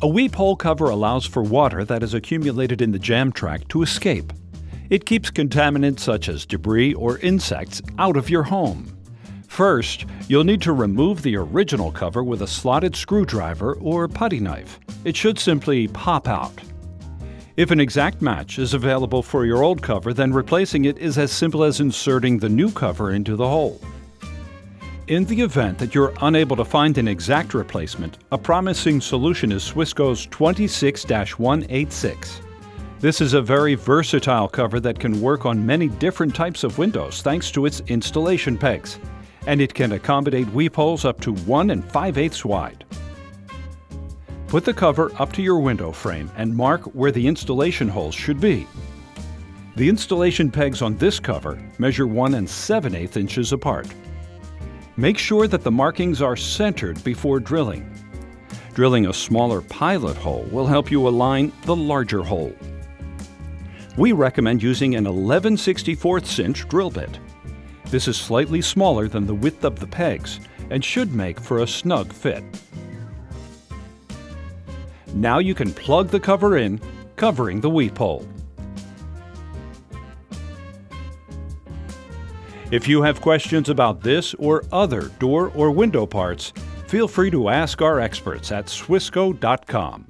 A weep hole cover allows for water that is accumulated in the jam track to escape. It keeps contaminants such as debris or insects out of your home. First, you'll need to remove the original cover with a slotted screwdriver or putty knife. It should simply pop out. If an exact match is available for your old cover, then replacing it is as simple as inserting the new cover into the hole. In the event that you're unable to find an exact replacement, a promising solution is Swisco's 26-186. This is a very versatile cover that can work on many different types of windows thanks to its installation pegs, and it can accommodate weep holes up to 1 5/8 wide. Put the cover up to your window frame and mark where the installation holes should be. The installation pegs on this cover measure 1 7/8 inches apart. Make sure that the markings are centered before drilling. Drilling a smaller pilot hole will help you align the larger hole. We recommend using an 11/64 inch drill bit. This is slightly smaller than the width of the pegs and should make for a snug fit. Now you can plug the cover in, covering the weep hole. If you have questions about this or other door or window parts, feel free to ask our experts at Swisco.com.